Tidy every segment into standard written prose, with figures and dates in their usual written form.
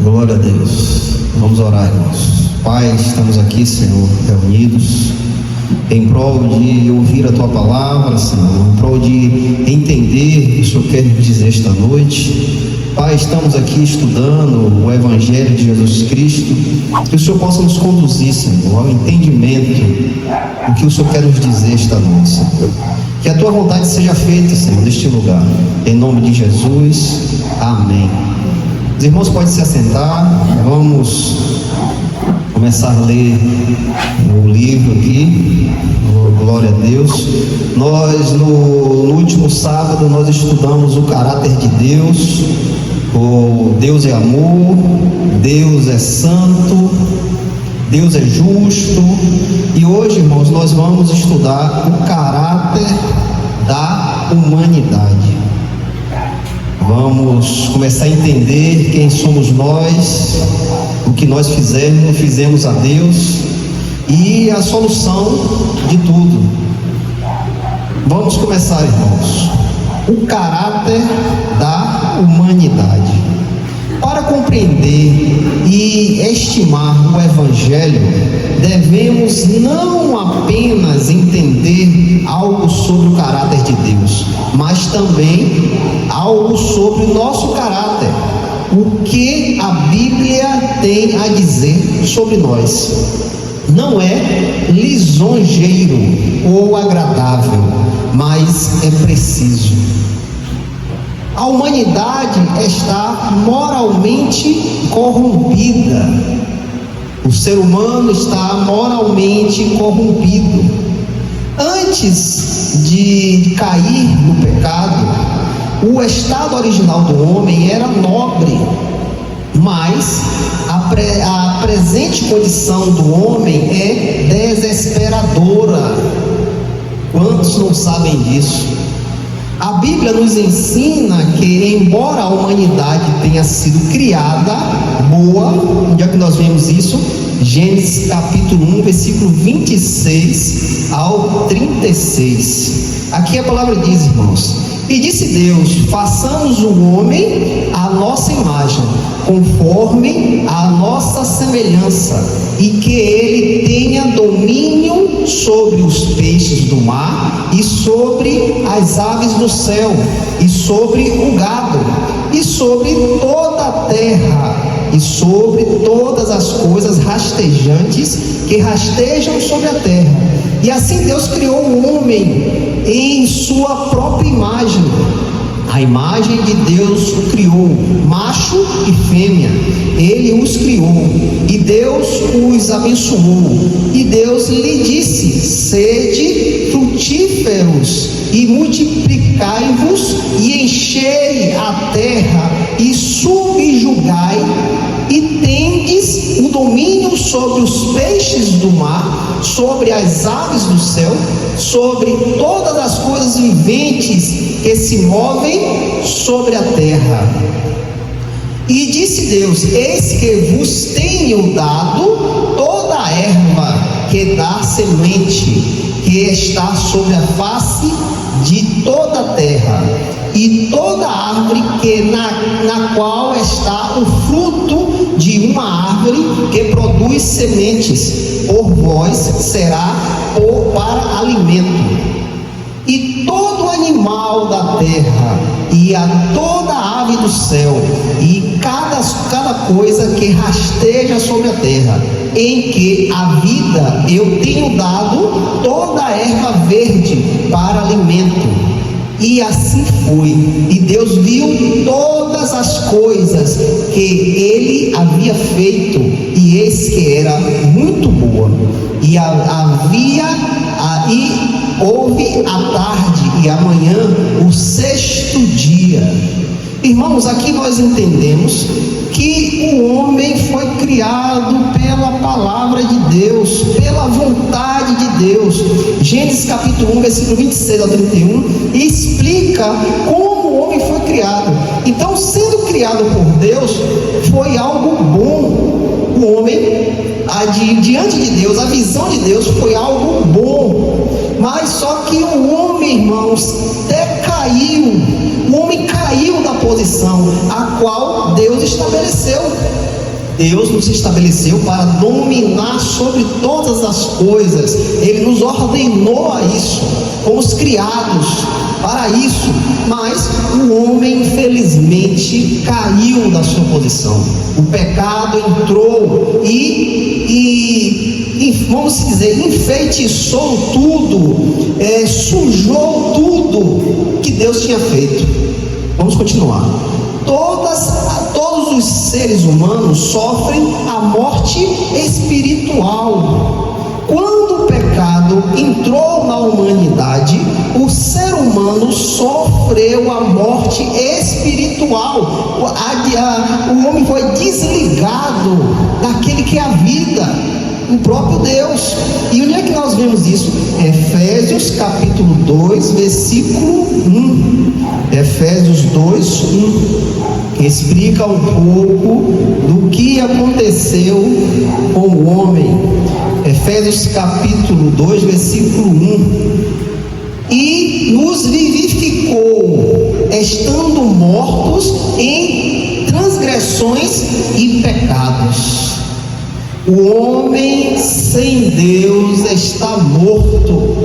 Glória a Deus. Vamos orar, irmãos. Pai, estamos aqui, Senhor, reunidos em prol de ouvir a Tua palavra, Senhor, em prol de entender o que o Senhor quer dizer esta noite. Pai, estamos aqui estudando o Evangelho de Jesus Cristo, que o Senhor possa nos conduzir, Senhor, ao entendimento do que o Senhor quer nos dizer esta noite, Senhor. Que a Tua vontade seja feita, Senhor, neste lugar, em nome de Jesus, amém. Os irmãos podem se assentar, vamos começar a ler o livro aqui. Glória a Deus. Nós no último sábado nós estudamos o caráter de Deus. O Deus é amor, Deus é santo, Deus é justo. E hoje, irmãos, nós vamos estudar o caráter da humanidade. Vamos começar a entender quem somos nós, o que nós fizemos a Deus e a solução de tudo. Vamos começar, irmãos. O caráter da humanidade. Para compreender e estimar o Evangelho, devemos não apenas entender algo sobre o caráter de Deus, mas também algo sobre o nosso caráter. O que a Bíblia tem a dizer sobre nós. Não é lisonjeiro ou agradável, mas é preciso. A humanidade está moralmente corrompida. O ser humano está moralmente corrompido. Antes de cair no pecado, o estado original do homem era nobre, mas a presente condição do homem é desesperadora. Quantos não sabem disso? A Bíblia nos ensina que, embora a humanidade tenha sido criada boa, onde é que nós vemos isso? Gênesis capítulo 1, versículo 26 ao 36. Aqui a palavra diz, irmãos: e disse Deus: façamos o homem à nossa imagem, conforme a nossa semelhança, e que ele tenha domínio sobre os peixes do mar, e sobre as aves do céu, e sobre o gado, e sobre toda a terra, e sobre todas as coisas rastejantes que rastejam sobre a terra. E assim Deus criou o homem em sua própria imagem. A imagem de Deus o criou, macho e fêmea, Ele os criou, e Deus os abençoou, e Deus lhe disse: sede frutíferos, e multiplicai-vos, e enchei a terra, e subjugai, e tendes o domínio sobre os peixes do mar, sobre as aves do céu, sobre todas as coisas viventes que se movem sobre a terra. E disse Deus: eis que vos tenho dado toda a erva que dá semente, que está sobre a face de toda a terra, e toda árvore que na qual está o fruto de uma árvore que produz sementes, por vós será para alimento. E todo animal da terra, e a toda ave do céu, e cada coisa que rasteja sobre a terra, em que a vida eu tenho dado toda a erva verde para alimento. E assim foi. E Deus viu todas as coisas que Ele havia feito, e eis que era muito boa. E houve a tarde e amanhã o sexto dia. Irmãos, aqui nós entendemos que o homem foi criado pela palavra de Deus, pela vontade de Deus. Gênesis capítulo 1, versículo 26 ao 31, explica como o homem foi criado. Então, sendo criado por Deus, foi algo bom. O homem, diante de Deus, a visão de Deus foi algo bom. Mas só que o homem, irmãos, decaiu. O homem caiu da posição a qual Deus estabeleceu. Deus nos estabeleceu para dominar sobre todas as coisas. Ele nos ordenou a isso, fomos criados para isso, mas o homem infelizmente caiu da sua posição. O pecado entrou e vamos dizer, enfeitiçou tudo, sujou tudo que Deus tinha feito. Vamos continuar. Todos os seres humanos sofrem a morte espiritual. Quando o pecado entrou na humanidade, o ser humano sofreu a morte espiritual. O homem foi desligado daquele que é a vida, o próprio Deus. E onde é que nós vemos isso? Efésios capítulo 2, versículo 1. Efésios 2, 1, que explica um pouco do que aconteceu com o homem. Efésios capítulo 2, versículo 1. E nos vivificou, estando mortos em transgressões e pecados. O homem sem Deus está morto.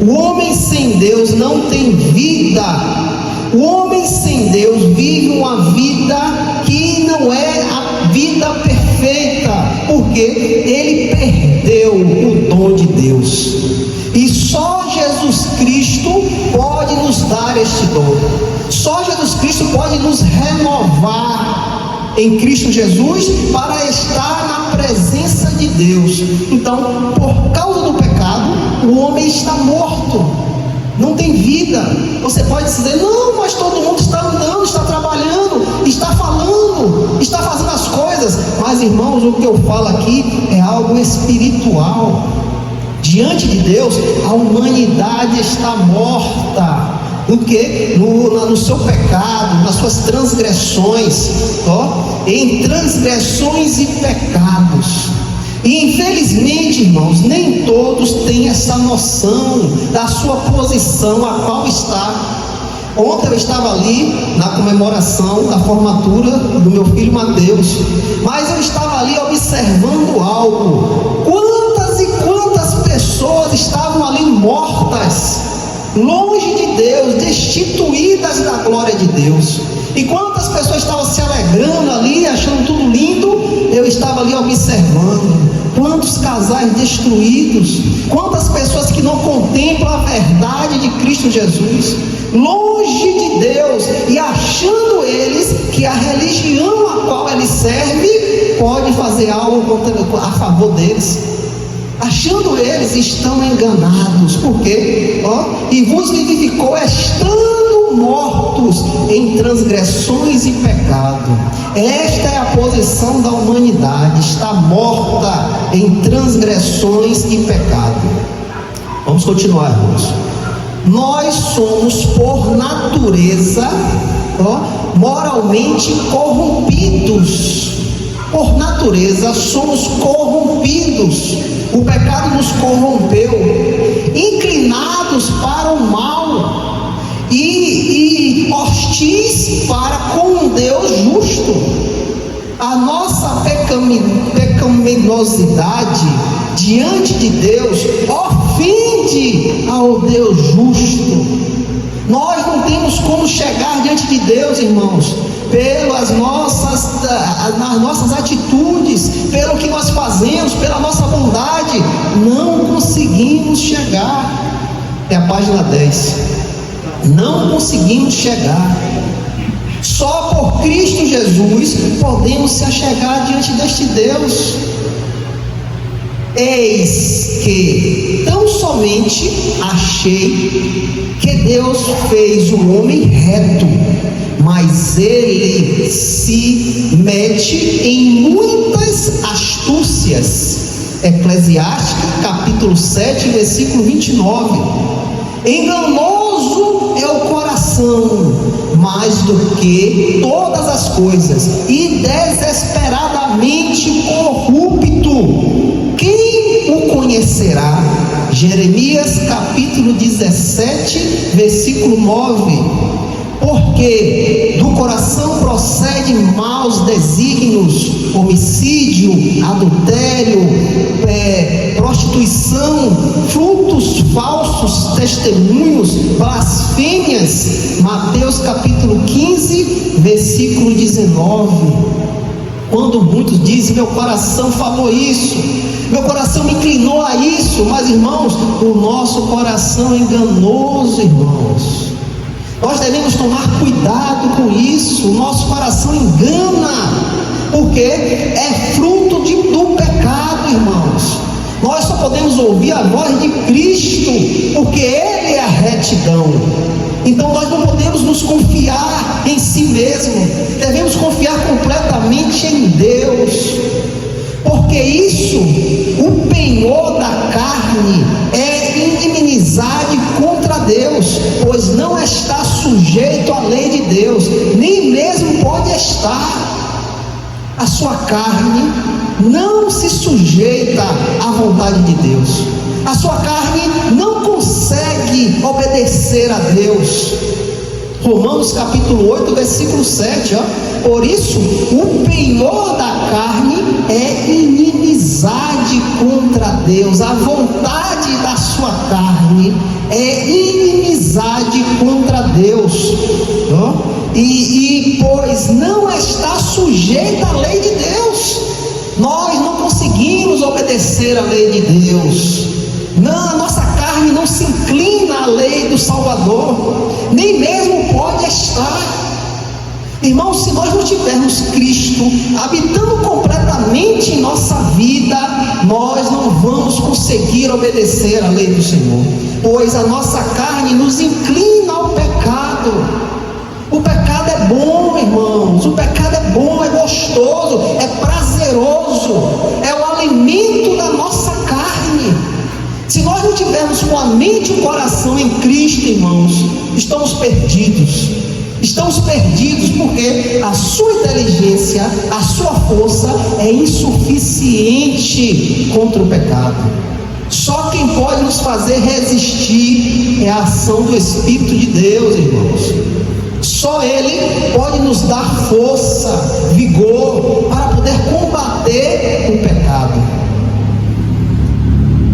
O homem sem Deus não tem vida. O homem sem Deus vive uma vida que não é a vida perfeita, porque ele perdeu o dom de Deus. E só Jesus Cristo pode nos dar este dom. Só Jesus Cristo pode nos renovar em Cristo Jesus para estar na presença de Deus. Então, por causa do pecado, o homem está morto, não tem vida. Você pode dizer: não, mas todo mundo está andando, está trabalhando, está falando, está fazendo as coisas. Mas, irmãos, o que eu falo aqui é algo espiritual. Diante de Deus, a humanidade está morta. Porque no seu pecado, nas suas transgressões, em transgressões e pecados. E infelizmente, irmãos, nem todos têm essa noção da sua posição a qual está. Ontem eu estava ali na comemoração da formatura do meu filho Mateus, mas eu estava ali observando algo. Quantas e quantas pessoas estavam ali mortas, longe de Deus, destituídas da glória de Deus. E quantas pessoas estavam se alegrando ali, achando tudo lindo. Eu estava ali observando quantos casais destruídos, quantas pessoas que não contemplam a verdade de Cristo Jesus, longe de Deus, e achando eles que a religião a qual eles servem pode fazer algo a favor deles. Achando eles estão enganados. Por quê? E vos vivificou estando mortos em transgressões e pecado. Esta é a posição da humanidade, está morta em transgressões e pecado. Vamos continuar, irmãos. Nós somos por natureza moralmente corrompidos. Por natureza somos corrompidos. O pecado nos corrompeu, inclinados para o mal e hostis para com um Deus justo. A nossa pecaminosidade diante de Deus ofende ao Deus justo. Nós não temos como chegar diante de Deus, irmãos, pelas nas nossas atitudes, pelo que nós fazemos, pela nossa bondade. Não conseguimos chegar. É a página 10. Não conseguimos chegar. Só por Cristo Jesus podemos se achegar diante deste Deus. Eis que tão somente achei que Deus fez o homem reto, mas ele se mete em muitas astúcias. Eclesiastes capítulo 7, versículo 29. Enganoso é o coração mais do que todas as coisas, e desesperadamente corrupto. Quem o conhecerá? Jeremias capítulo 17, versículo 9. porque do coração procedem maus desígnios, homicídio, adultério, prostituição, frutos falsos, testemunhos, blasfêmias. Mateus capítulo 15, versículo 19. Quando muitos dizem, meu coração falou isso, meu coração me inclinou a isso, mas irmãos, o nosso coração é enganoso, irmãos. Nós devemos tomar cuidado com isso. O nosso coração engana, porque é fruto do pecado, irmãos. Nós só podemos ouvir a voz de Cristo, porque Ele é a retidão. Então nós não podemos nos confiar em si mesmo, devemos confiar completamente em Deus, porque isso, o penhor da carne, é inimizade contra Deus, pois não está sujeito à lei de Deus, nem mesmo pode estar. A sua carne não se sujeita à vontade de Deus, a sua carne não consegue obedecer a Deus. Romanos capítulo 8, versículo 7, por isso o penhor da carne é inimizade contra Deus. A vontade da sua carne é inimizade contra Deus, pois não está sujeita à lei de Deus. Nós não conseguimos obedecer à lei de Deus. Não, a nossa carne não se inclina à lei do Salvador, nem mesmo pode estar. Irmãos, se nós não tivermos Cristo habitando completamente em nossa vida, nós não vamos conseguir obedecer à lei do Senhor, pois a nossa carne nos inclina ao pecado. O pecado é bom, irmãos, o pecado é bom, é gostoso, é prazeroso, é o alimento da nossa carne. Se nós não tivermos com a mente e o coração em Cristo, irmãos, estamos perdidos. Estamos perdidos porque a sua inteligência, a sua força é insuficiente contra o pecado. Só quem pode nos fazer resistir é a ação do Espírito de Deus, irmãos. Só Ele pode nos dar força, vigor, para poder combater o pecado.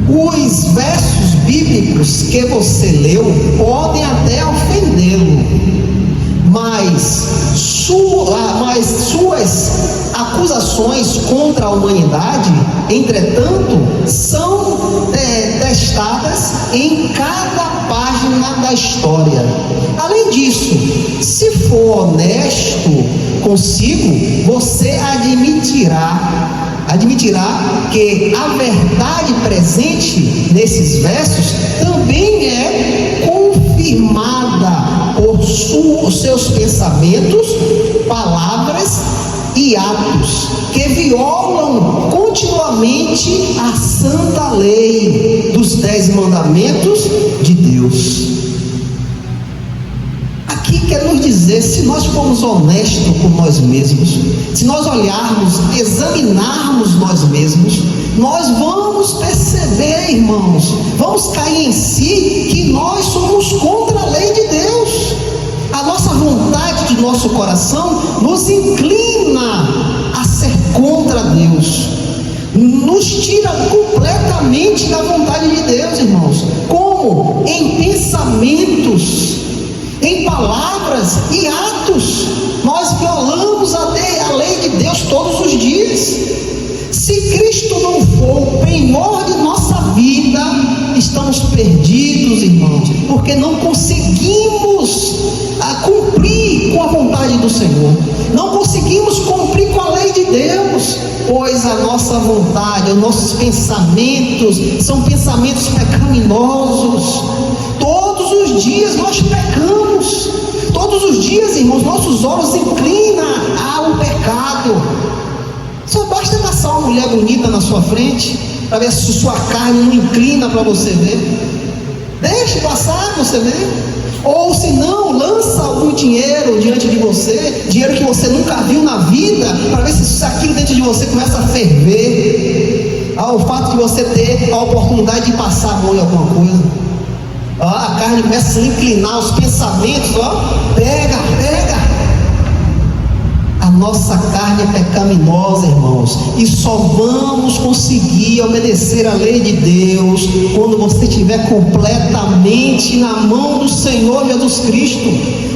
Os versos bíblicos que você leu podem até ofendê-lo, mas suas acusações contra a humanidade, entretanto, são testadas em cada página da história. Além disso, se for honesto consigo, você admitirá que a verdade presente nesses versos também é confirmada por seus pensamentos, palavras e atos que violam continuamente a santa lei dos 10 mandamentos de Deus. Aqui quer nos dizer, se nós formos honestos com nós mesmos, se nós olharmos, examinarmos nós mesmos, nós vamos perceber, irmãos, vamos cair em si que nós somos contra a lei de Deus. A nossa vontade de nosso coração nos inclina a ser contra Deus, nos tira completamente da vontade de Deus, irmãos. Como? Em pensamentos, em palavras e atos. Nós violamos a lei de Deus todos os dias. Se Cristo não for o penhor de nossa vida, estamos perdidos, irmãos, porque não conseguimos cumprir com a vontade do Senhor, não conseguimos cumprir com a lei de Deus, pois a nossa vontade, os nossos pensamentos são pensamentos pecaminosos. Todos os dias nós pecamos, todos os dias, irmãos, nossos olhos inclinam ao pecado. Só basta passar uma mulher bonita na sua frente, para ver se sua carne não inclina para você ver. Deixe passar, você vê. Ou se não, lança algum dinheiro diante de você, dinheiro que você nunca viu na vida, para ver se aquilo dentro de você começa a ferver. O fato de você ter a oportunidade de passar a mão em alguma coisa. Ó, a carne começa a inclinar os pensamentos, ó, pega. A nossa carne é pecaminosa, irmãos, e só vamos conseguir obedecer a lei de Deus quando você estiver completamente na mão do Senhor Jesus Cristo.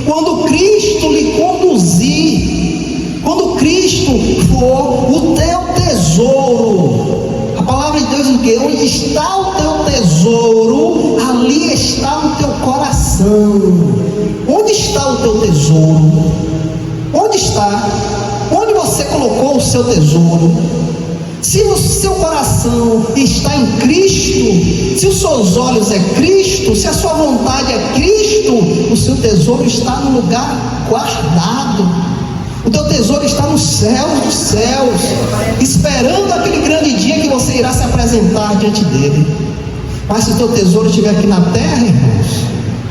Quando Cristo lhe conduzir, quando Cristo for o teu tesouro. A palavra de Deus diz que onde está o teu tesouro, ali está o teu coração. Onde está o teu tesouro? Onde está? Onde você colocou o seu tesouro? Se o seu coração está em Cristo, se os seus olhos é Cristo, se a sua vontade é Cristo, o seu tesouro está no lugar guardado. O teu tesouro está no céu dos céus, esperando aquele grande dia que você irá se apresentar diante dele. Mas se o teu tesouro estiver aqui na terra, irmãos,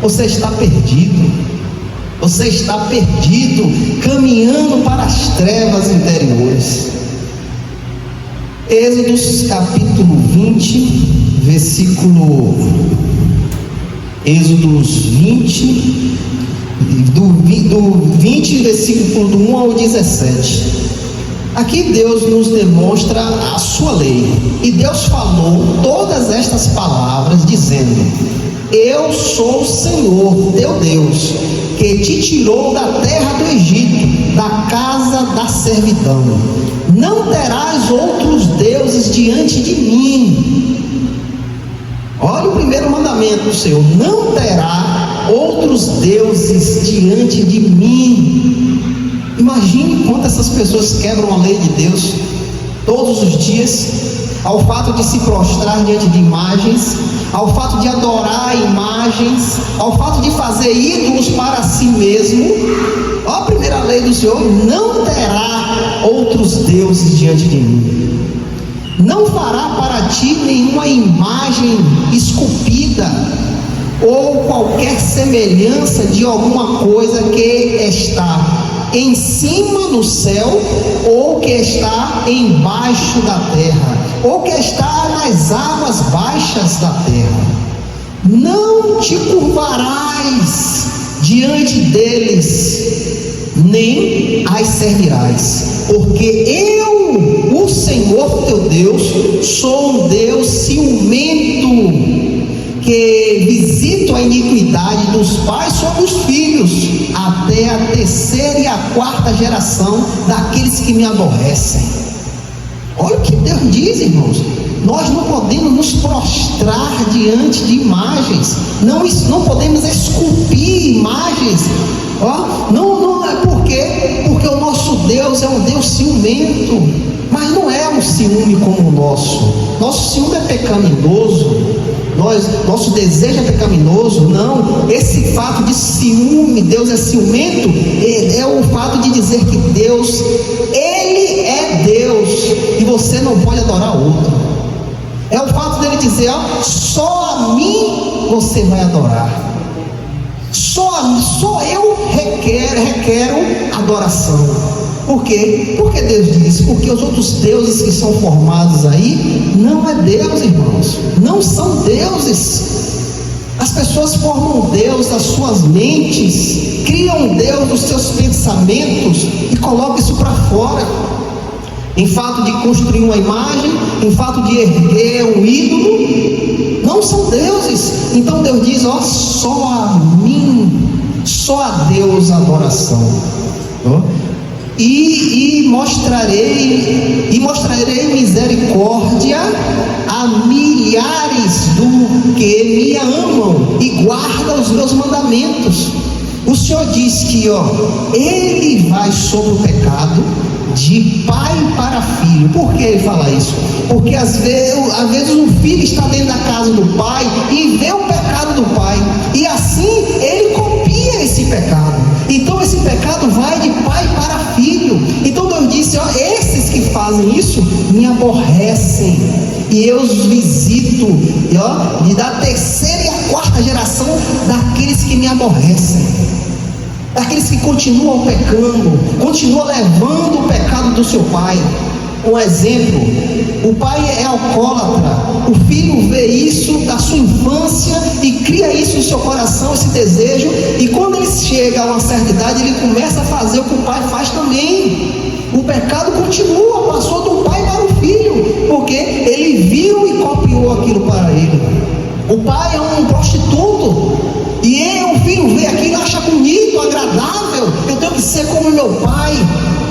você está perdido. Você está perdido, caminhando para as trevas interiores. Êxodos capítulo 20, versículo Êxodos 20, do 20, versículo do 1 ao 17. Aqui Deus nos demonstra a sua lei. E Deus falou todas estas palavras, dizendo: Eu sou o Senhor, teu Deus, que te tirou da terra do Egito, da casa da servidão. Não terás outros deuses diante de mim. Olha o primeiro mandamento do Senhor: não terá outros deuses diante de mim. Imagine quanto essas pessoas quebram a lei de Deus todos os dias, ao fato de se prostrar diante de imagens, ao fato de adorar imagens, ao fato de fazer ídolos para si mesmo. Ó, a primeira lei do Senhor: não terá outros deuses diante de mim. Não fará para ti nenhuma imagem esculpida ou qualquer semelhança de alguma coisa que está em cima do céu, ou que está embaixo da terra, ou que está nas águas baixas da terra. Não te curvarás diante deles, nem as servirás, porque eu, o Senhor teu Deus, sou um Deus ciumento, que visito a iniquidade dos pais sobre os filhos, até a terceira e a quarta geração daqueles que me aborrecem. Olha o que Deus diz, irmãos. Nós não podemos nos prostrar diante de imagens, não podemos esculpir imagens. Não é porque o nosso Deus é um Deus ciumento, mas não é um ciúme como o nosso. Nosso ciúme é pecaminoso. Nosso desejo é pecaminoso. Não, esse fato de ciúme, Deus é ciumento, é o fato de dizer que Deus, Ele é Deus e você não pode adorar outro. É o fato dele dizer: só a mim você vai adorar. Só eu requero adoração. Por quê? Porque Deus diz: porque os outros deuses que são formados aí não é Deus, irmãos, não são deuses. As pessoas formam Deus das suas mentes, criam Deus dos seus pensamentos e colocam isso para fora, em fato de construir uma imagem, em fato de erguer um ídolo. Não são deuses. Então Deus diz: só a mim, só a Deus a adoração. E mostrarei misericórdia a milhares do que me amam e guardam os meus mandamentos. O Senhor diz que Ele vai sobre o pecado de pai para filho. Por que Ele fala isso? Porque às vezes um filho está dentro da casa do pai e vê o pecado do pai, e assim ele copia esse pecado. Então esse pecado vai de pai para filho. Então Deus disse: esses que fazem isso me aborrecem, e eu os visito, e da terceira e a quarta geração daqueles que me aborrecem, daqueles que continuam pecando, continuam levando o pecado do seu pai. Um exemplo: o pai é alcoólatra, o filho vê isso da sua infância e cria isso no seu coração, esse desejo, e quando ele chega a uma certa idade, ele começa a fazer o que o pai faz também. O pecado continua, passou do pai para o filho, porque ele viu e copiou aquilo para ele. O pai é um prostituto, e o filho vê aquilo, acha bonito, agradável, eu tenho que ser como meu pai,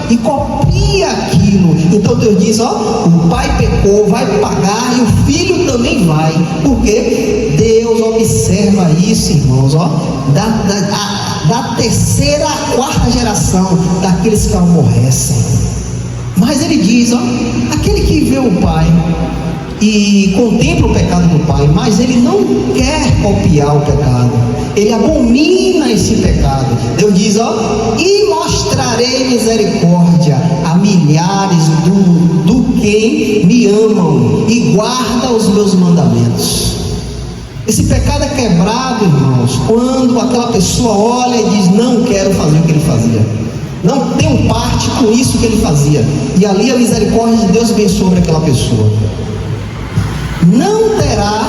e copia aquilo. Então Deus diz: o pai pecou, vai pagar, e o filho também vai, porque Deus observa isso, irmãos, da terceira à quarta geração daqueles que aborrecem. Mas ele diz: aquele que vê o pai e contempla o pecado do pai, mas ele não quer copiar o pecado, ele abomina esse pecado. Deus diz: e mostrarei misericórdia a milhares do quem me amam e guarda os meus mandamentos. Esse pecado é quebrado, irmãos, quando aquela pessoa olha e diz: não quero fazer o que ele fazia, não tenho parte com isso que ele fazia, e ali a misericórdia de Deus vem sobre aquela pessoa. Não terá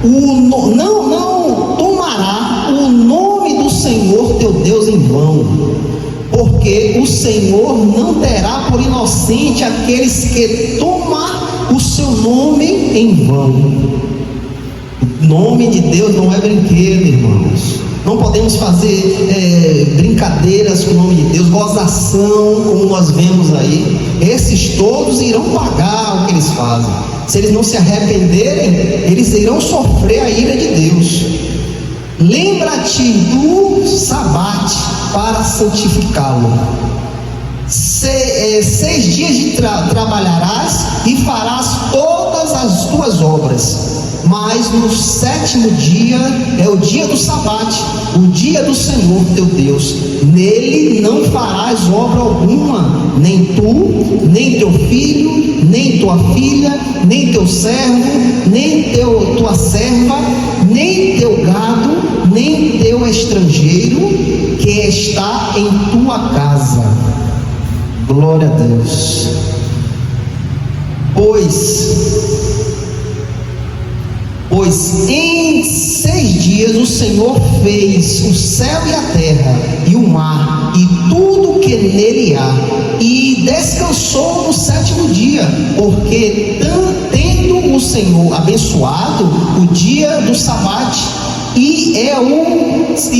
não tomará o nome do Senhor teu Deus em vão, porque o Senhor não terá por inocente aqueles que tomam o seu nome em vão. O nome de Deus não é brinquedo, irmãos. Não podemos fazer brincadeiras com o nome de Deus, gozação, como nós vemos aí. Esses todos irão pagar o que eles fazem. Se eles não se arrependerem, eles irão sofrer a ira de Deus. Lembra-te do sabate para santificá-lo. 6 dias trabalharás e farás todas as tuas obras, mas no 7º dia é o dia do sabate, o dia do Senhor teu Deus. Nele não farás obra alguma, nem tu, nem teu filho, nem tua filha, nem teu servo, nem tua serva, nem teu gado, nem teu estrangeiro que está em tua casa. Glória a Deus. Pois em 6 dias o Senhor fez o céu e a terra e o mar e tudo que nele há, e descansou no 7º dia, porque tendo o Senhor abençoado o dia do sabate e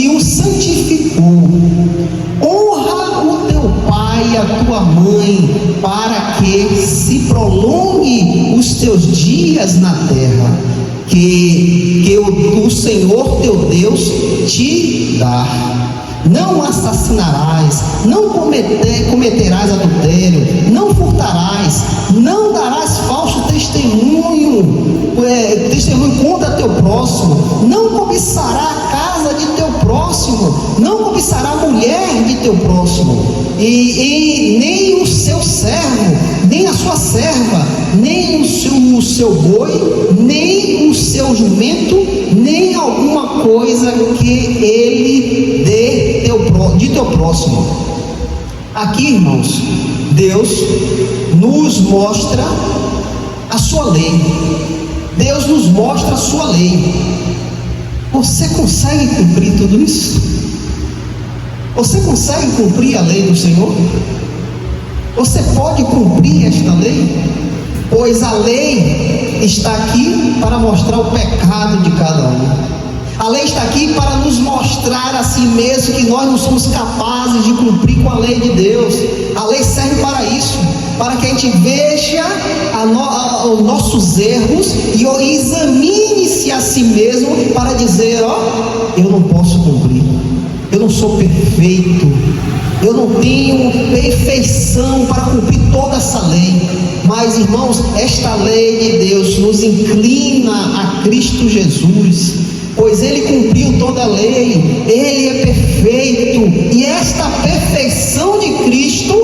o santificou. Honra o teu pai e a tua mãe, para que se prolongue os teus dias na terra que o Senhor teu Deus te dá. Não assassinarás, não cometerás adultério, não furtarás, não darás falso testemunho contra teu próximo, não cobiçará a casa de teu próximo, não cobiçará a mulher de teu próximo, e nem o seu servo, nem a sua serva, nem o seu boi, nem o seu jumento, nem alguma coisa que ele dê de teu próximo. Aqui, irmãos, Deus nos mostra a sua lei. Deus nos mostra a sua lei. Você consegue cumprir tudo isso? Você consegue cumprir a lei do Senhor? Você pode cumprir esta lei? Pois a lei está aqui para mostrar o pecado de cada um. A lei está aqui para nos mostrar a si mesmo que nós não somos capazes de cumprir com a lei de Deus. A lei serve para isso, para que a gente veja os nossos erros e examine-se a si mesmo para dizer: eu não posso cumprir, eu não sou perfeito, eu não tenho perfeição para cumprir toda essa lei. Mas, irmãos, esta lei de Deus nos inclina a Cristo Jesus, pois Ele cumpriu toda a lei, Ele é perfeito, e esta perfeição de Cristo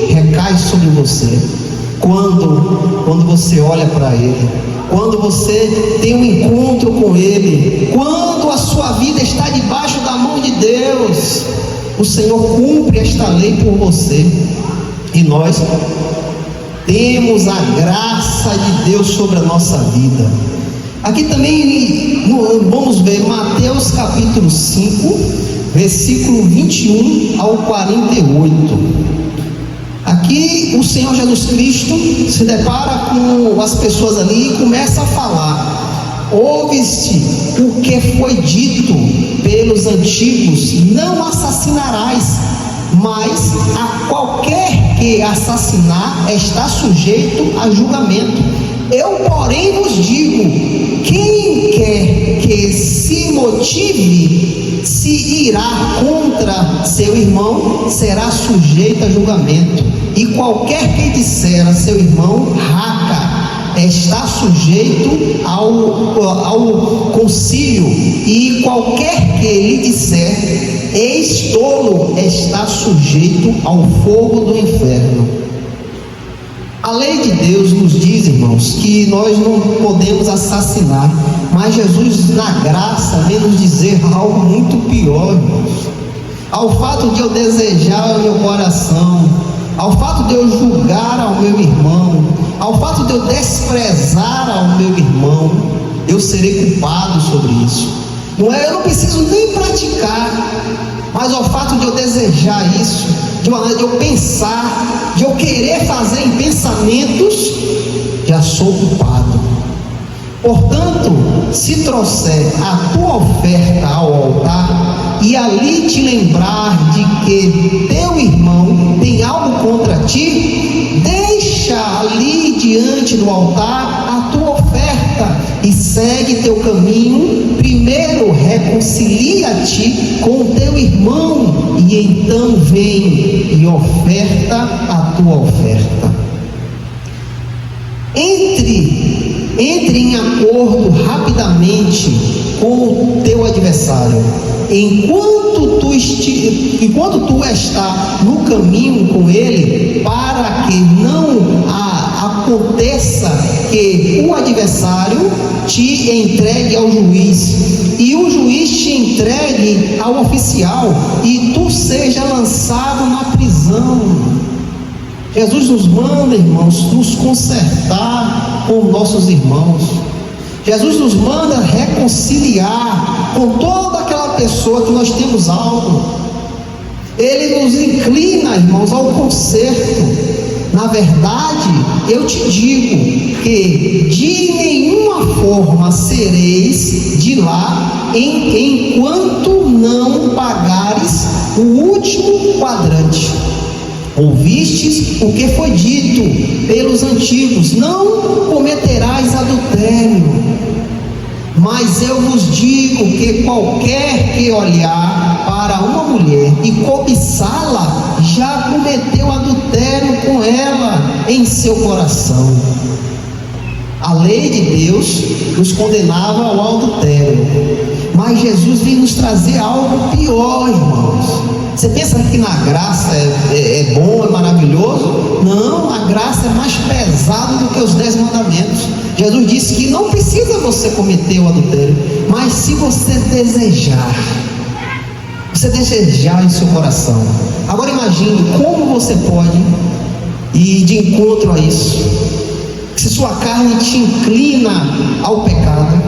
recai sobre você, quando você olha para Ele, quando você tem um encontro com Ele, quando a sua vida está debaixo da mão de Deus. O Senhor cumpre esta lei por você, e nós temos a graça de Deus sobre a nossa vida. Aqui também vamos ver Mateus capítulo 5, versículo 21 ao 48. Aqui o Senhor Jesus Cristo se depara com as pessoas ali e começa a falar: ouve-se o que foi dito pelos antigos, não assassinarás, mas a qualquer que assassinar está sujeito a julgamento. Eu, porém, vos digo: quem quer que se motive, se irá contra seu irmão, será sujeito a julgamento. E qualquer que disser a seu irmão, raca, está sujeito ao concílio. E qualquer que lhe disser, eis tolo, está sujeito ao fogo do inferno. A lei de Deus nos diz, irmãos, que nós não podemos assassinar, mas Jesus, na graça, vem nos dizer algo muito pior, irmãos. Ao fato de eu desejar o meu coração, ao fato de eu julgar ao meu irmão, ao fato de eu desprezar ao meu irmão, eu serei culpado sobre isso. Não é? Eu não preciso nem praticar, mas ao fato de eu desejar isso, de eu pensar, de eu querer fazer em pensamentos, já sou culpado. Portanto, se trouxer a tua oferta ao altar e ali te lembrar de que teu irmão tem algo contra ti, deixa ali diante do altar a tua oferta e segue teu caminho. Primeiro reconcilia-te com o teu irmão e então vem e oferta a tua oferta. Entre em acordo rapidamente com o teu adversário, enquanto tu está no caminho com ele, para que não aconteça que o adversário te entregue ao juiz, e o juiz te entregue ao oficial, e tu seja lançado na prisão. Jesus nos manda, irmãos, nos consertar com nossos irmãos. Jesus nos manda reconciliar com toda aquela pessoa que nós temos algo. Ele nos inclina, irmãos, ao conserto. Na verdade, eu te digo que de nenhuma forma sereis de lá enquanto não pagares o último quadrante. Ouvistes o que foi dito pelos antigos: não cometerás adultério. Mas eu vos digo que qualquer que olhar para uma mulher e cobiçá-la, já cometeu adultério com ela em seu coração. A lei de Deus nos condenava ao adultério, mas Jesus vem nos trazer algo pior, irmãos. Você pensa que na graça é bom, é maravilhoso? Não, a graça é mais pesada do que os 10 mandamentos. Jesus disse que não precisa você cometer o adultério, mas se você desejar em seu coração. Agora imagine como você pode ir de encontro a isso. Se sua carne te inclina ao pecado,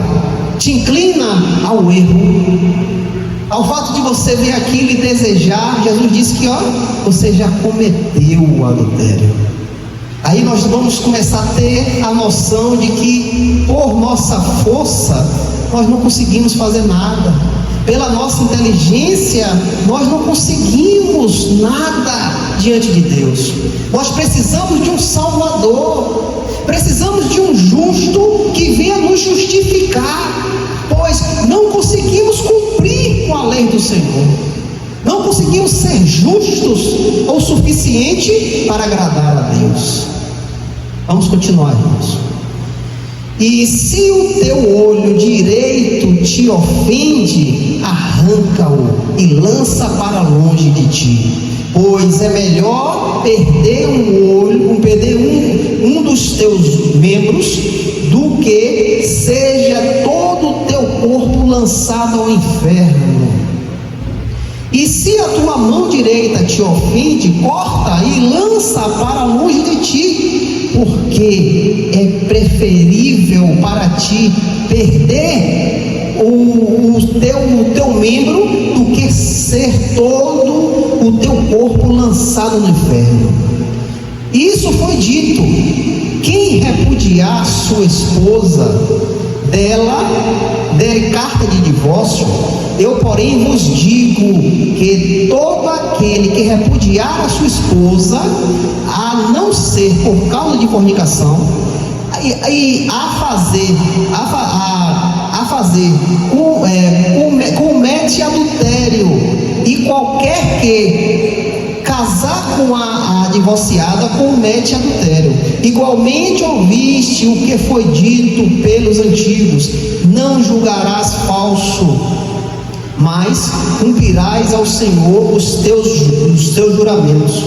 te inclina ao erro, ao fato de você ver aquilo e desejar, Jesus disse que você já cometeu o adultério. Aí nós vamos começar a ter a noção de que por nossa força nós não conseguimos fazer nada, pela nossa inteligência nós não conseguimos nada diante de Deus. Nós precisamos de um Salvador, precisamos de um justo que venha nos justificar, pois não conseguimos cumprir com a lei do Senhor, não conseguimos ser justos o suficiente para agradar a Deus. Vamos continuar, irmãos. E se o teu olho direito te ofende, arranca-o e lança para longe de ti, pois é melhor perder um dos teus membros do que seja todo o teu corpo lançado ao inferno. E se a tua mão direita te ofende, corta e lança para longe de ti, porque é preferível para ti perder o teu membro do que ser todo o teu corpo lançado no inferno. Isso foi dito: quem repudiar sua esposa, der carta de divórcio. Eu, porém, vos digo que todo aquele que repudiar a sua esposa, a não ser por causa de fornicação, comete adultério, e qualquer que casar com a divorciada comete adultério. Igualmente ouviste o que foi dito pelos antigos: não julgarás falso, mas cumprirás ao Senhor os teus juramentos.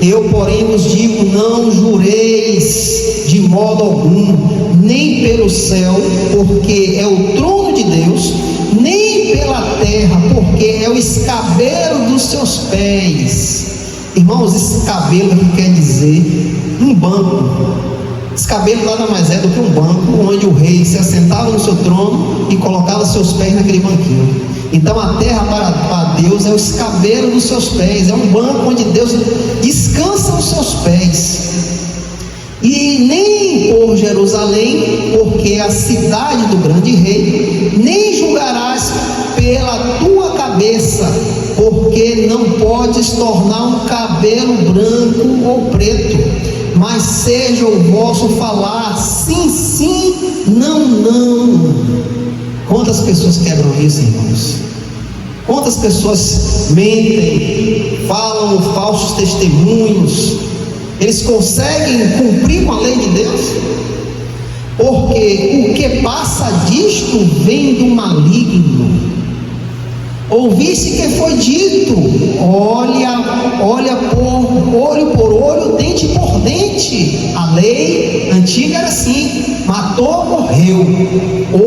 Eu, porém, vos digo: não jureis de modo algum, nem pelo céu, porque é o trono de Deus, nem pela terra, porque é o escabelo dos seus pés. Irmãos, escabelo que quer dizer um banco. Escabelo nada mais é do que um banco onde o rei se assentava no seu trono e colocava seus pés naquele banquinho. Então a terra para Deus é o escabelo dos seus pés, é um banco onde Deus descansa os seus pés. E nem por Jerusalém, porque é a cidade do grande rei, nem julgarás pela tua cabeça, porque não podes tornar um cabelo branco ou preto, mas seja o vosso falar sim, sim, não, não. Quantas pessoas quebram isso, irmãos? Quantas pessoas mentem, falam falsos testemunhos? Eles conseguem cumprir com a lei de Deus? Porque o que passa disto vem do maligno. Ouviste que foi dito: olho por olho, dente por dente. A lei antiga era assim: matou, morreu.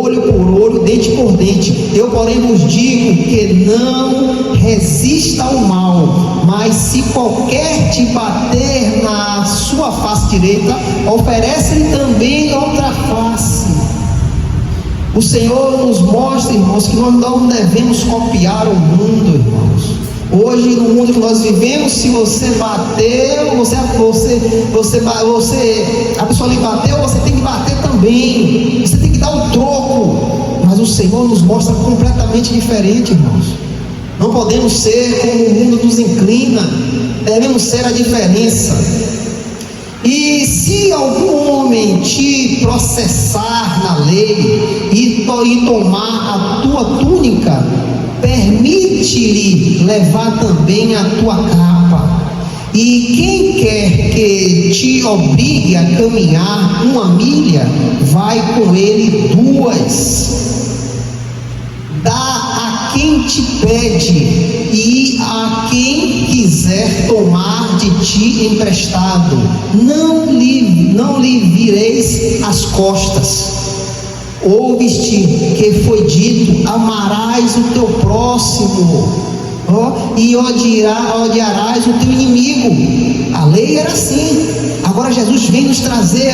Olho por olho, dente por dente. Eu, porém, vos digo que não resista ao mal, mas se qualquer te bater na sua face direita, oferece-lhe também outra face. O Senhor nos mostra, irmãos, que nós não devemos copiar o mundo, irmãos. Hoje, no mundo que nós vivemos, se você bateu, a pessoa lhe bateu, você tem que bater também. Você tem que dar um troco. Mas o Senhor nos mostra completamente diferente, irmãos. Não podemos ser como o mundo nos inclina. Devemos ser a diferença. E se algum homem te processar na lei e tomar a tua túnica, permite-lhe levar também a tua capa. E quem quer que te obrigue a caminhar 1 milha, vai com ele 2. Dá a quem te pede, e a quem quiser tomar de ti emprestado, não lhe vireis as costas. Ouviste que foi dito: amarás o teu próximo, e odiarás o teu inimigo. A lei era assim. Agora Jesus vem nos trazer: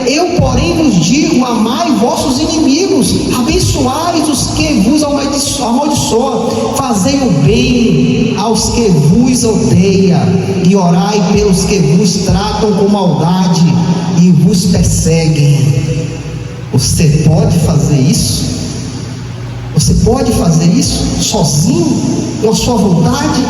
eu, porém, vos digo: amai vossos inimigos, abençoai os que vos amaldiçoam, fazei o bem aos que vos odeiam, e orai pelos que vos tratam com maldade e vos perseguem. Você pode fazer isso? Você pode fazer isso sozinho, com a sua vontade?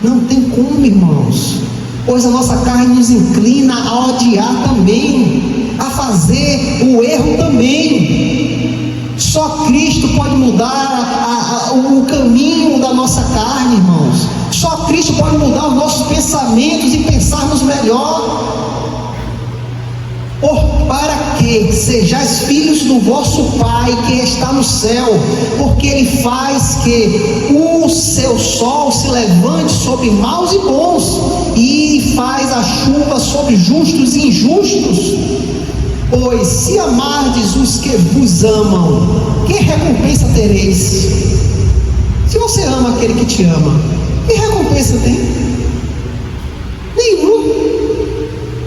Não tem como, irmãos, pois a nossa carne nos inclina a odiar também, a fazer o erro também. Só Cristo pode mudar o caminho da nossa carne, irmãos. Só Cristo pode mudar os nossos pensamentos e pensarmos melhor. Para que sejais filhos do vosso Pai que está no céu, porque Ele faz que o seu sol se levante sobre maus e bons, e faz a chuva sobre justos e injustos. Pois se amardes os que vos amam, que recompensa tereis? Se você ama aquele que te ama, que recompensa tem? Nenhum.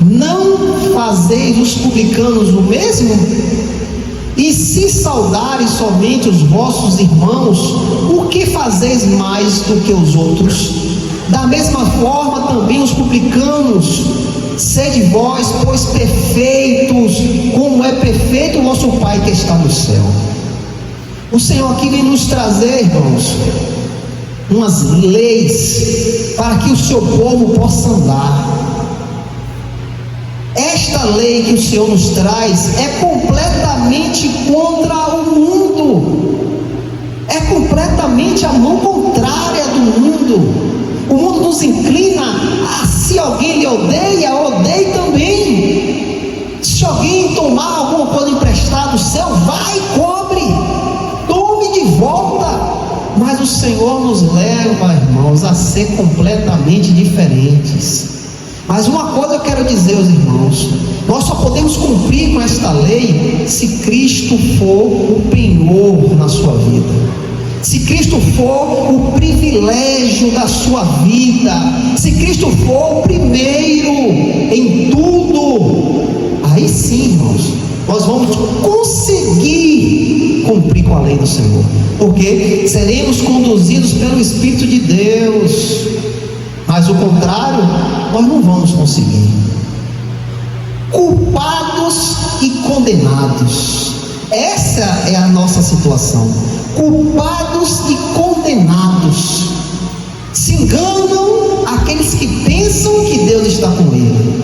Não fazeis os publicanos o mesmo? E se saudares somente os vossos irmãos, o que fazeis mais do que os outros? Da mesma forma também os publicanos. Sede vós, pois, perfeitos, como é perfeito o vosso Pai que está no céu. O Senhor aqui vem nos trazer, irmãos, umas leis para que o seu povo possa andar. Esta lei que o Senhor nos traz é completamente contra o mundo, é completamente a mão contrária do mundo. O mundo nos inclina a, se alguém lhe odeia, odeie também. Se alguém tomar alguma coisa emprestada do céu, vai e cobre, tome de volta. Mas o Senhor nos leva, irmãos, a ser completamente diferentes. Mas uma coisa eu quero dizer aos irmãos: nós só podemos cumprir com esta lei se Cristo for o penhor na sua vida, se Cristo for o privilégio da sua vida, se Cristo for o primeiro em tudo. Aí sim, irmãos, nós vamos conseguir cumprir com a lei do Senhor, porque seremos conduzidos pelo Espírito de Deus. Mas o contrário, nós não vamos conseguir. Culpados e condenados, essa é a nossa situação. Culpados e condenados. Se enganam aqueles que pensam que Deus está com ele,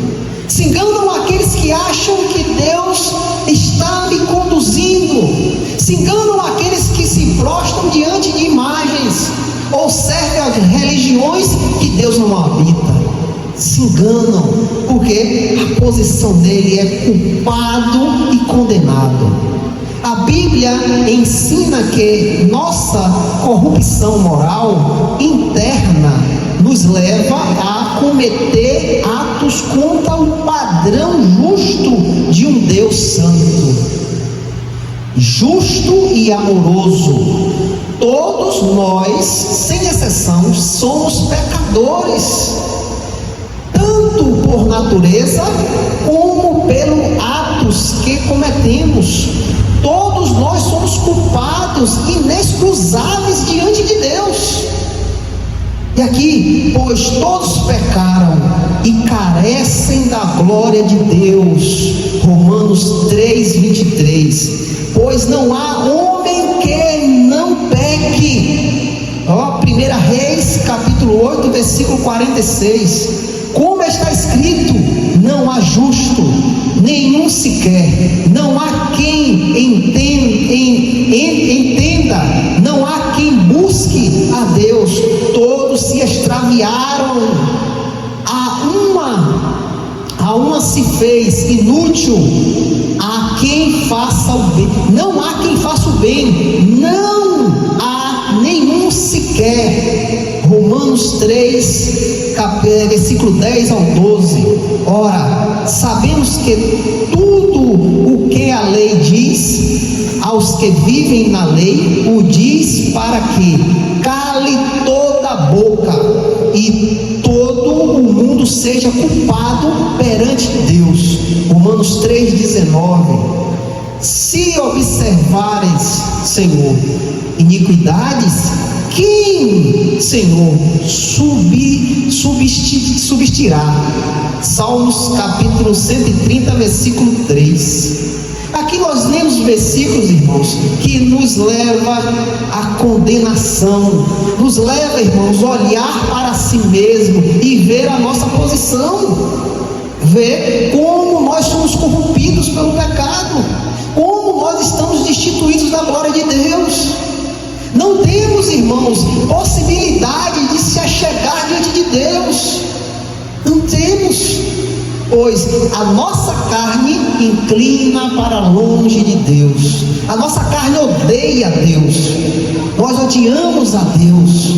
se enganam aqueles que acham que Deus está me conduzindo, se enganam aqueles que se prostram diante de imagens ou servem a religiões que Deus não habita. Se enganam, porque a posição dele é culpado e condenado. A Bíblia ensina que nossa corrupção moral interna nos leva a cometer atos contra o padrão justo de um Deus santo, justo e amoroso. Todos nós, sem exceção, somos pecadores, tanto por natureza como pelos atos que cometemos. Todos nós somos culpados, inexcusáveis diante de Deus. E aqui, pois todos pecaram e carecem da glória de Deus. Romanos 3:23. Pois não há homem que não peque. 1 Reis, capítulo 8, versículo 46. Como está escrito: não há justo, nenhum sequer, não há quem entenda, não há quem busque a Deus, todos se extraviaram, a uma se fez inútil, a quem faça o bem, não há quem faça o bem, não há nenhum sequer. Romanos 3, versículo 10 ao 12. Ora, sabemos que tudo o que a lei diz aos que vivem na lei, o diz para que cale toda a boca e todo o mundo seja culpado perante Deus. Romanos 3,19. Se observares, Senhor, iniquidades, quem, Senhor, subsistirá? Salmos capítulo 130, versículo 3. Aqui nós lemos versículos, irmãos, que nos leva à condenação, nos leva, irmãos, a olhar para si mesmo e ver a nossa posição, ver como nós somos corrompidos pelo pecado, como nós estamos destituídos da glória de Deus. Não temos, irmãos, possibilidade de se achegar diante de Deus. Não temos, pois a nossa carne inclina para longe de Deus. A nossa carne odeia a Deus. Nós odiamos a Deus.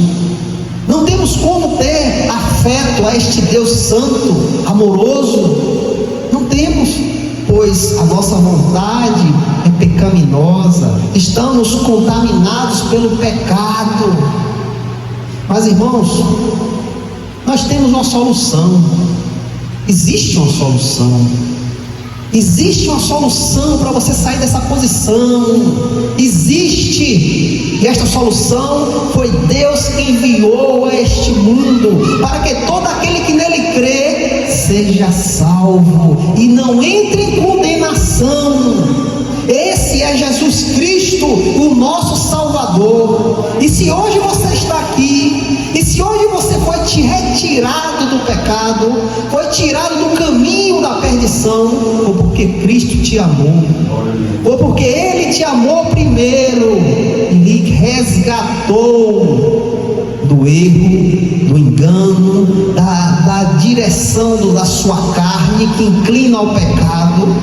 Não temos como ter afeto a este Deus santo, amoroso. Não temos, pois a nossa vontade é pecaminosa, estamos contaminados pelo pecado. Mas, irmãos, nós temos uma solução. Existe uma solução. Existe uma solução para você sair dessa posição. Existe. E esta solução foi Deus que enviou a este mundo, para que todo aquele que nele crê seja salvo e não entre em condenação. Esse é Jesus Cristo, o nosso Salvador. E se hoje você está aqui, e se hoje você foi retirado do pecado, foi tirado do caminho da perdição, foi porque Cristo te amou, foi porque Ele te amou primeiro e lhe resgatou do erro, do engano, da direção da sua carne que inclina ao pecado.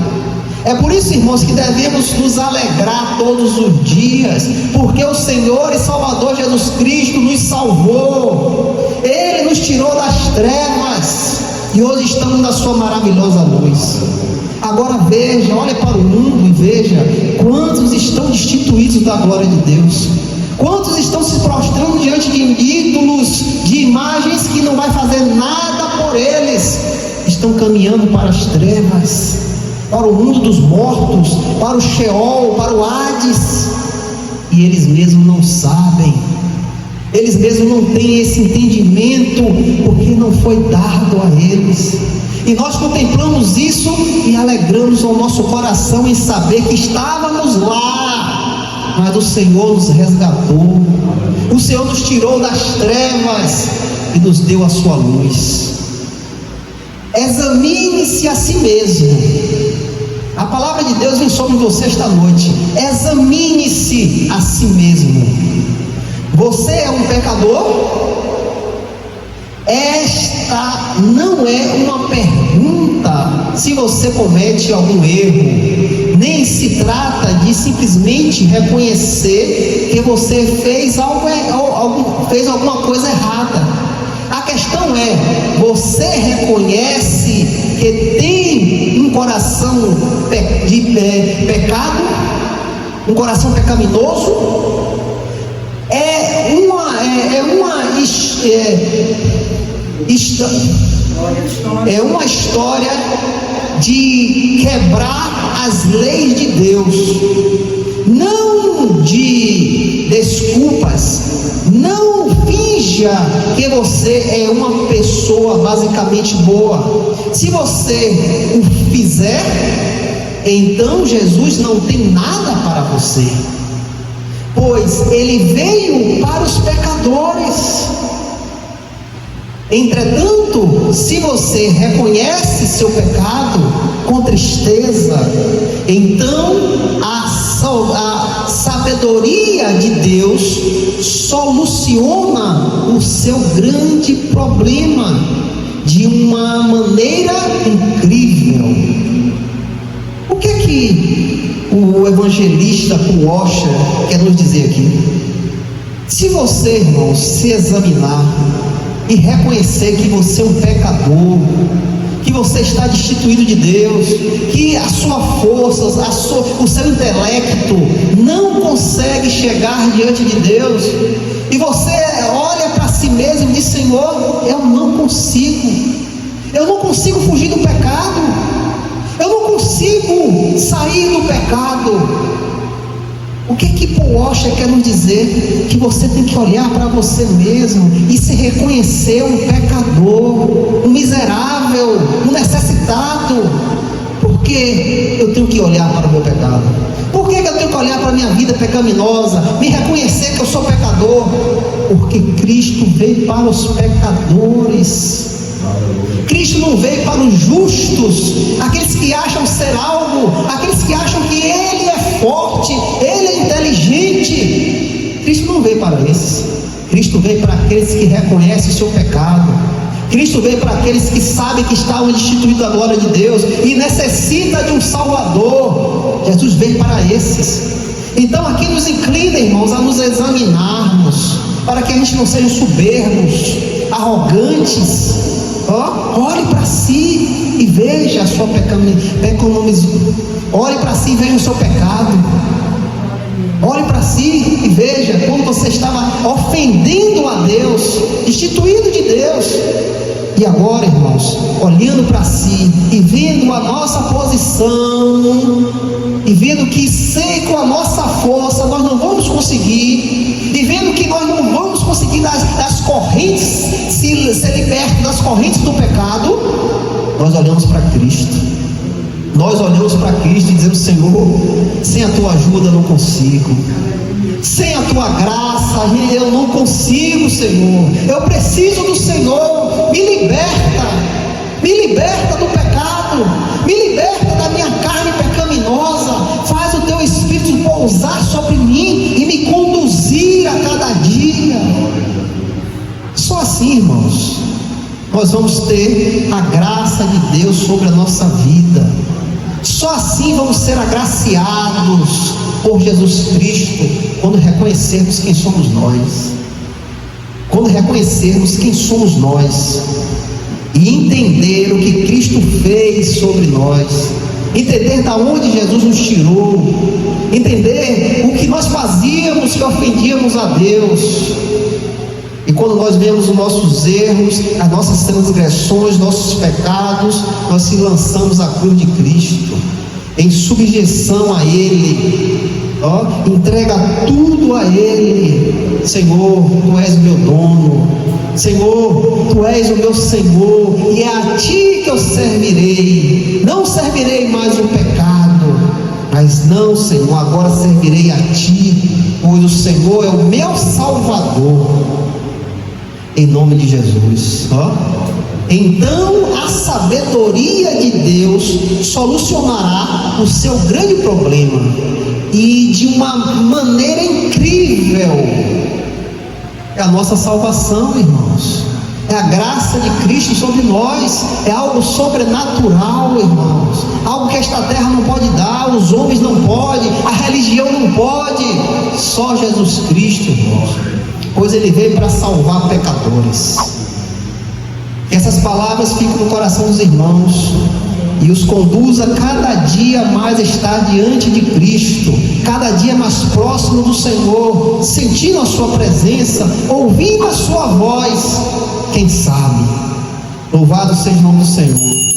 É por isso, irmãos, que devemos nos alegrar todos os dias, porque o Senhor e Salvador Jesus Cristo nos salvou. Ele nos tirou das trevas e hoje estamos na sua maravilhosa luz. Agora veja, olha para o mundo e veja quantos estão destituídos da glória de Deus. Quantos estão se prostrando diante de ídolos, de imagens que não vai fazer nada por eles. Estão caminhando para as trevas, para o mundo dos mortos, para o Sheol, para o Hades, e eles mesmos não sabem, eles mesmos não têm esse entendimento, porque não foi dado a eles. E nós contemplamos isso e alegramos o nosso coração em saber que estávamos lá, mas o Senhor nos resgatou, o Senhor nos tirou das trevas e nos deu a sua luz. Examine-se a si mesmo. A palavra de Deus vem sobre você esta noite. Examine-se a si mesmo. Você é um pecador? Esta não é uma pergunta se você comete algum erro, nem se trata de simplesmente reconhecer que você fez alguma coisa errada. A questão é: você reconhece que tem um coração de pecado, um coração pecaminoso? É uma história de quebrar as leis de Deus, não de desculpas. Não finja que você é uma pessoa basicamente boa. Se você o fizer, então Jesus não tem nada para você, pois Ele veio para os pecadores. Entretanto, se você reconhece seu pecado com tristeza, então a sabedoria de Deus soluciona o seu grande problema de uma maneira incrível. O que é que o evangelista Paul Washer quer nos dizer aqui? Se você, irmão, se examinar e reconhecer que você é um pecador, que você está destituído de Deus, que a sua força, o seu intelecto não consegue chegar diante de Deus, e você olha para si mesmo e diz: Senhor, eu não consigo fugir do pecado, eu não consigo sair do pecado. O que Paul Washer quer nos dizer? Que você tem que olhar para você mesmo e se reconhecer um pecador, um miserável, um necessitado. Por que eu tenho que olhar para o meu pecado? Por que eu tenho que olhar para a minha vida pecaminosa, me reconhecer que eu sou pecador? Porque Cristo veio para os pecadores. Cristo não veio para os justos, aqueles que acham ser algo, aqueles que acham que Ele é forte, Ele é inteligente. Cristo não veio para esses. Cristo veio para aqueles que reconhecem o seu pecado. Cristo veio para aqueles que sabem que estavam destituídos da glória de Deus e necessita de um Salvador. Jesus veio para esses. Então aqui nos inclina, irmãos, a nos examinarmos, para que a gente não seja soberbos, arrogantes. Olhe para si e veja a sua pecaminosidade. Olhe para si e veja o seu pecado. Olhe para si e veja como você estava ofendendo a Deus, destituído de Deus. E agora, irmãos, olhando para si e vendo a nossa posição, e vendo que sem com a nossa força nós não vamos conseguir, e vendo que nós não vamos conseguir das correntes, ser libertos das correntes do pecado, nós olhamos para Cristo. Nós olhamos para Cristo e dizemos: Senhor, sem a tua ajuda eu não consigo, sem a tua graça eu não consigo, Senhor. Eu preciso do Senhor. Me liberta do pecado, me liberta da minha carne pecaminosa. Faz o teu Espírito pousar sobre mim e me conduzir a cada dia. Só assim, irmãos, nós vamos ter a graça de Deus sobre a nossa vida. Só assim vamos ser agraciados por Jesus Cristo, quando reconhecermos quem somos nós. Quando reconhecermos quem somos nós e entender o que Cristo fez sobre nós, entender da onde Jesus nos tirou, entender o que nós fazíamos que ofendíamos a Deus. E quando nós vemos os nossos erros, as nossas transgressões, nossos pecados, nós se lançamos à cruz de Cristo, em subjeção a Ele, entrega tudo a Ele. Senhor, Tu és o meu dono, Senhor, Tu és o meu Senhor, e é a Ti que eu servirei. Não servirei mais o pecado, mas não, Senhor, agora servirei a Ti, pois o Senhor é o meu Salvador. Em nome de Jesus. Então a sabedoria de Deus solucionará o seu grande problema, e de uma maneira incrível. É a nossa salvação, irmãos. É a graça de Cristo sobre nós. É algo sobrenatural, irmãos. Algo que esta terra não pode dar, os homens não podem, a religião não pode. Só Jesus Cristo, irmãos, pois Ele veio para salvar pecadores. Que essas palavras fiquem no coração dos irmãos e os conduza cada dia mais a estar diante de Cristo, cada dia mais próximo do Senhor, sentindo a sua presença, ouvindo a sua voz. Quem sabe? Louvado seja o nome do Senhor.